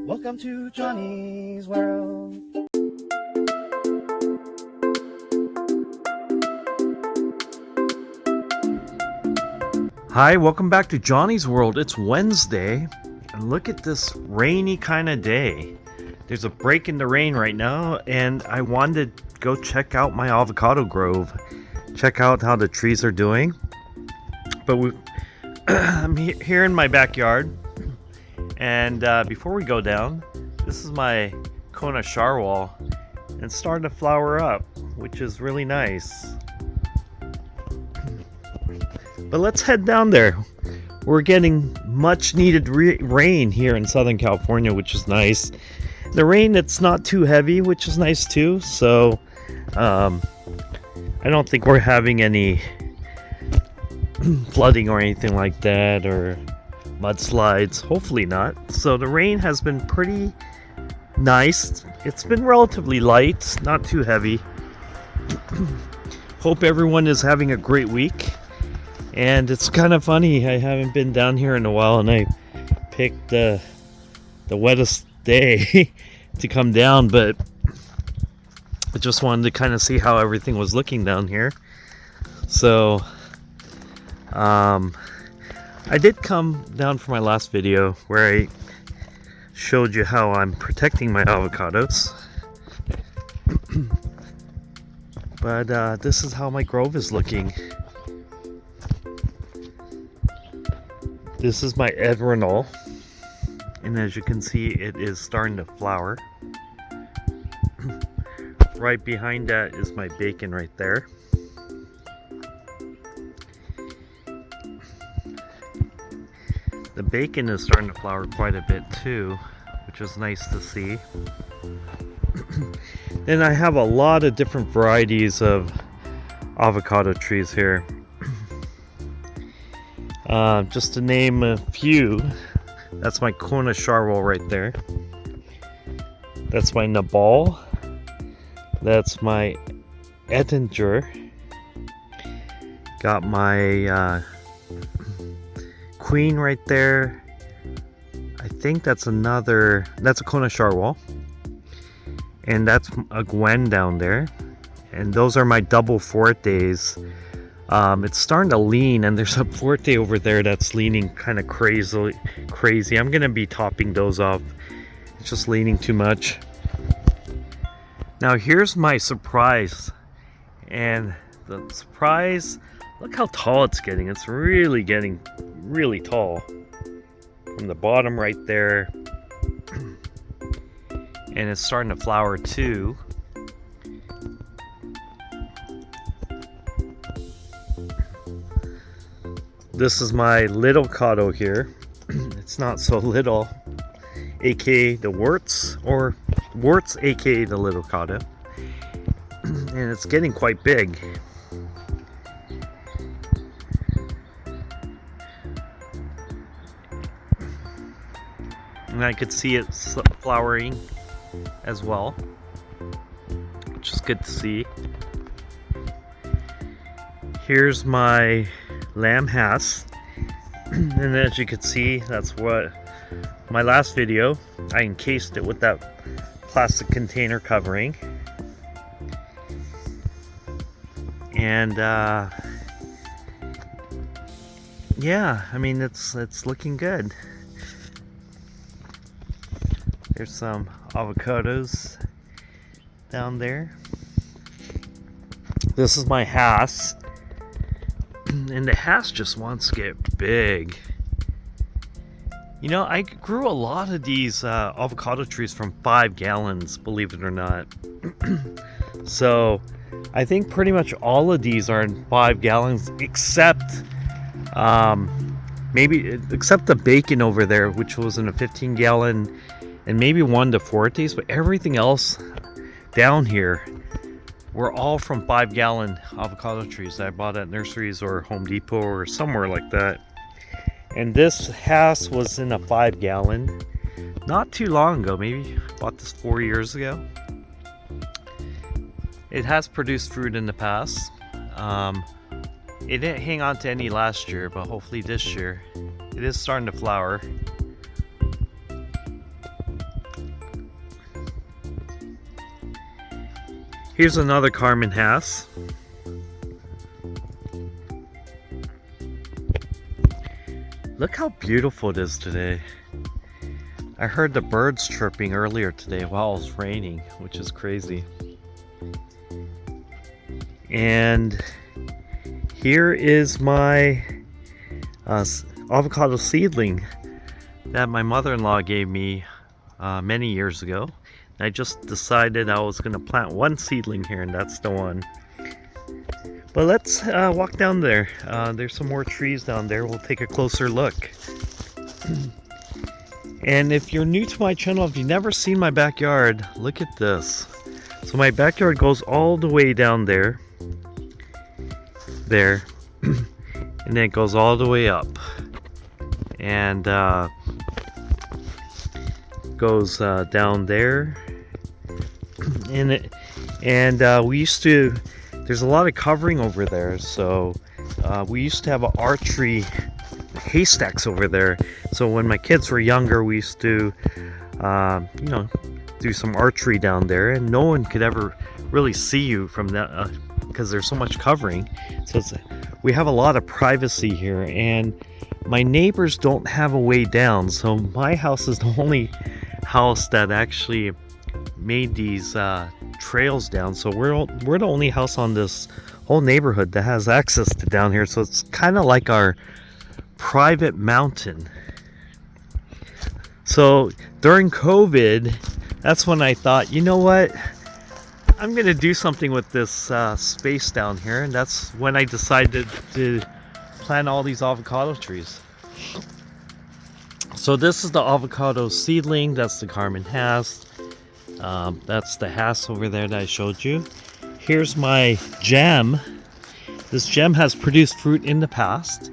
Welcome to Johnny's World. Hi, welcome back to Johnny's World. It's Wednesday, and look at this rainy kind of day. There's a break in the rain right now, and I wanted to go check out my avocado grove, check out how the trees are doing. But I'm here in my backyard, and before we go down, this is my Kona Sharwal, and it's starting to flower up, which is really nice. But let's head down there. We're getting much needed rain here in Southern California, which is nice. The rain, it's not too heavy, which is nice too. So I don't think we're having any flooding or anything like that, or mudslides. Hopefully not. So the rain has been pretty nice. It's been relatively light, not too heavy. Hope everyone is having a great week. And it's kind of funny, I haven't been down here in a while, and I picked the wettest day to come down, but I just wanted to kind of see how everything was looking down here. So I did come down for my last video where I showed you how I'm protecting my avocados. But this is how my grove is looking. This is my Edronol, and as you can see, it is starting to flower. Right behind that is my bacon right there. The bacon is starting to flower quite a bit too, which is nice to see. Then I have a lot of different varieties of avocado trees here. Just to name a few, that's my Kona Sharwal right there. That's my Nabal. That's my Ettinger. Got my Queen right there. I think that's a Kona Sharwal. And that's a Gwen down there. And those are my double fortes. It's starting to lean, and there's a forte over there that's leaning kind of crazy. I'm gonna be topping those off. It's just leaning too much. Now here's my surprise, and the surprise, look how tall it's getting. It's really getting really tall from the bottom right there, and it's starting to flower too. This is my little cotto here. It's not so little, aka the warts, or warts aka the little cotto. And it's getting quite big. And I could see it flowering as well, which is good to see. Here's my lamb has, and as you can see, that's what my last video, I encased it with that plastic container covering, and yeah, I mean, it's looking good. There's some avocados down there. This is my has. And the has just wants to get big. You know, I grew a lot of these avocado trees from 5 gallons, believe it or not. So I think pretty much all of these are in 5 gallons, except except the bacon over there, which was in a 15 gallon, and maybe one to fortes, but everything else down here, we're all from 5 gallon avocado trees that I bought at nurseries or Home Depot or somewhere like that. And this has was in a 5 gallon not too long ago. Maybe I bought this 4 years ago. It has produced fruit in the past. It didn't hang on to any last year, but hopefully this year it is starting to flower. Here's another Carmen Hass. Look how beautiful it is today. I heard the birds chirping earlier today while it was raining, which is crazy. And here is my avocado seedling that my mother-in-law gave me many years ago. I just decided I was going to plant one seedling here, and that's the one. But let's walk down there. There's some more trees down there. We'll take a closer look. And if you're new to my channel, if you've never seen my backyard, look at this. So my backyard goes all the way down there. There. And then it goes all the way up. And goes down there. And we used to, there's a lot of covering over there, so we used to have an archery haystacks over there. So when my kids were younger, we used to you know, do some archery down there, and no one could ever really see you from that because there's so much covering. So we have a lot of privacy here, and my neighbors don't have a way down, so my house is the only house that actually made these trails down. So we're the only house on this whole neighborhood that has access to down here, so it's kind of like our private mountain. So during COVID, that's when I thought, you know what, I'm gonna do something with this space down here, and that's when I decided to plant all these avocado trees. So this is the avocado seedling, that's the Carmen Hass. That's the Hass over there that I showed you. Here's my gem. This gem has produced fruit in the past.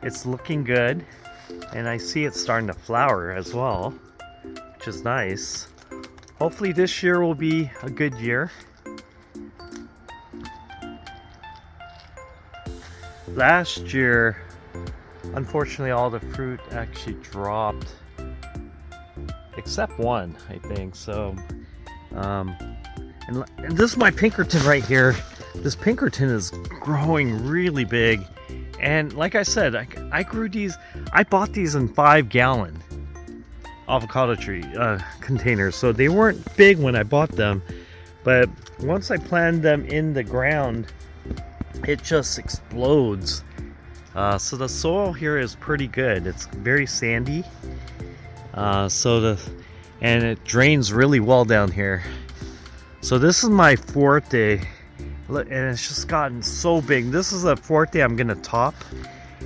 It's looking good, and I see it's starting to flower as well, which is nice. Hopefully this year will be a good year. Last year, unfortunately, all the fruit actually dropped, except one, I think. So and this is my Pinkerton right here. This Pinkerton is growing really big, and like I said, I grew these. I bought these in 5-gallon avocado tree containers, so they weren't big when I bought them, but once I planted them in the ground, it just explodes. So the soil here is pretty good. It's very sandy, and it drains really well down here. So this is my forte, and it's just gotten so big. This is a forte I'm gonna top,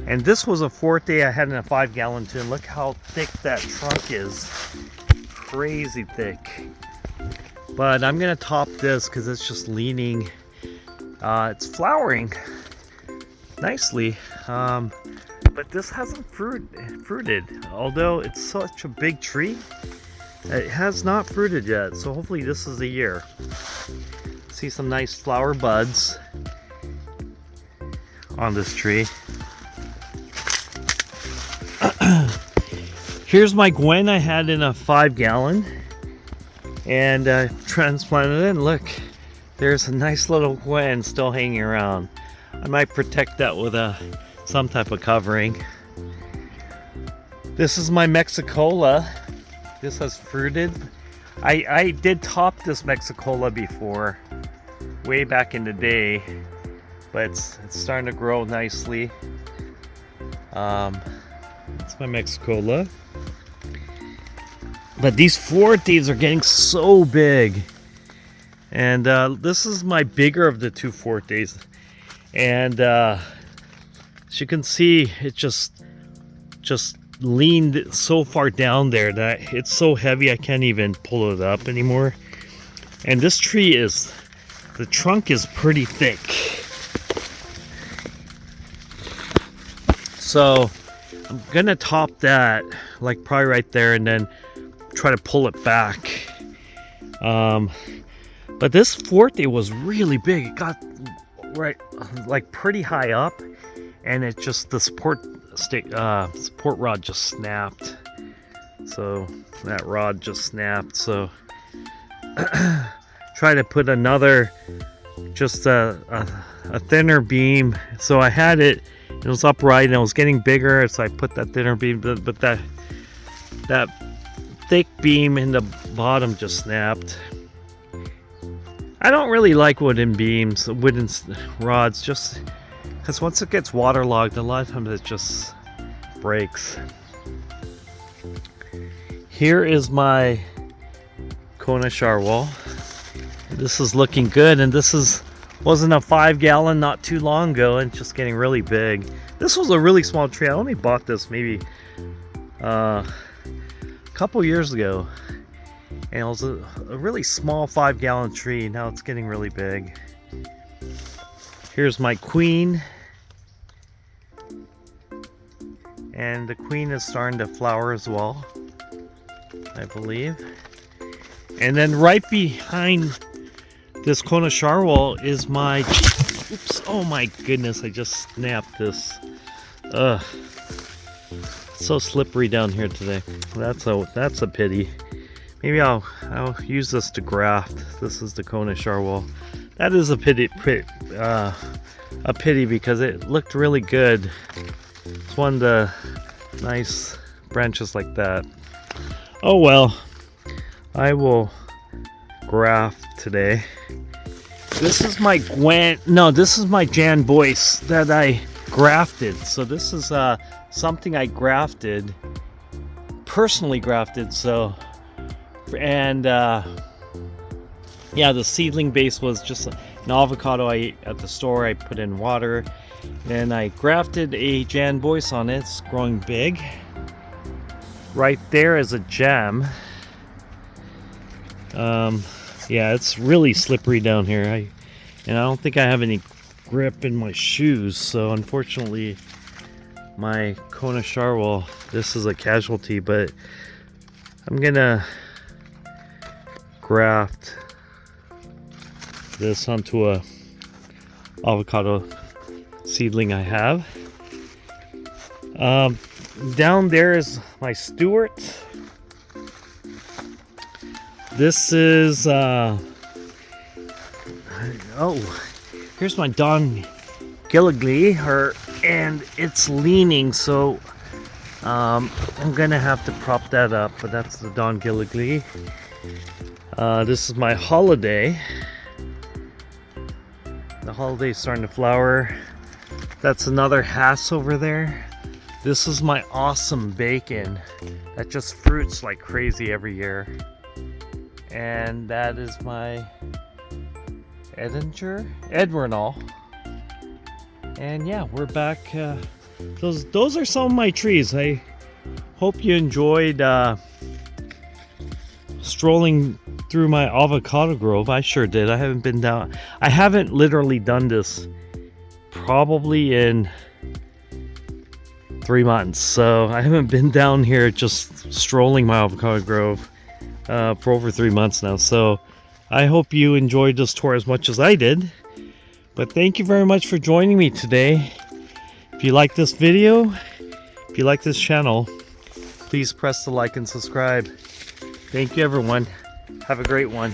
and this was a forte I had in a 5-gallon tin. Look how thick that trunk is, crazy thick. But I'm gonna top this because it's just leaning. It's flowering nicely, but this hasn't fruited, although it's such a big tree. It has not fruited yet, so hopefully this is the year. See some nice flower buds on this tree. Here's my Gwen I had in a 5-gallon, and transplanted it, and look, there's a nice little Gwen still hanging around. I might protect that with some type of covering. This is my Mexicola. This has fruited. I did top this Mexicola before, way back in the day, but it's starting to grow nicely. It's my Mexicola. But these Fortes are getting so big. And this is my bigger of the two Fortes. And as you can see, it just leaned so far down there that it's so heavy I can't even pull it up anymore. And this tree is, the trunk is pretty thick. So I'm gonna top that, like probably right there, and then try to pull it back. But this Forte was really big. It got right, like pretty high up, and it just, the support rod just snapped. So that rod just snapped. So try to put another, just a thinner beam. So I had it, it was upright and it was getting bigger, so I put that thinner beam, but that thick beam in the bottom just snapped. I don't really like wooden beams, wooden rods, just because once it gets waterlogged, a lot of times it just breaks. Here is my Kona shower wall. This is looking good, and this wasn't a 5-gallon not too long ago, and just getting really big. This was a really small tree. I only bought this maybe a couple years ago, and it was a really small 5-gallon tree. Now it's getting really big. Here's my queen, and the queen is starting to flower as well, I believe. And then right behind this Kona shower wall is my, oops, oh my goodness, I just snapped this. Ugh, so slippery down here today. That's a pity. Maybe I'll use this to graft. This is the Kona shower wall. That is a pity because it looked really good. It's one of the nice branches like that. Oh well, I will graft today. This is my this is my Jan Boyce that I grafted. So this is something I grafted, personally grafted. So, and yeah, the seedling base was just an avocado I ate at the store. I put in water, and I grafted a Jan Boyce on it. It's growing big. Right there is a gem. Yeah, it's really slippery down here. And I don't think I have any grip in my shoes, so unfortunately my Kona shower wall, this is a casualty, but I'm gonna graft this onto a avocado seedling I have. Down there is my Stewart. This is oh, here's my Don Gilligly, and it's leaning, so I'm gonna have to prop that up, but that's the Don Gilligly. This is my Holiday. The Holiday's starting to flower. That's another Hass over there. This is my Awesome Bacon that just fruits like crazy every year. And that is my Edwardall. And yeah, we're back. Those are some of my trees. I hope you enjoyed strolling through my Avocado Grove. I sure did. I haven't literally done this probably in 3 months, so I haven't been down here just strolling my Avocado Grove for over 3 months now. So I hope you enjoyed this tour as much as I did. But thank you very much for joining me today. If you like this video, if you like this channel, please press the like and subscribe. Thank you everyone. Have a great one.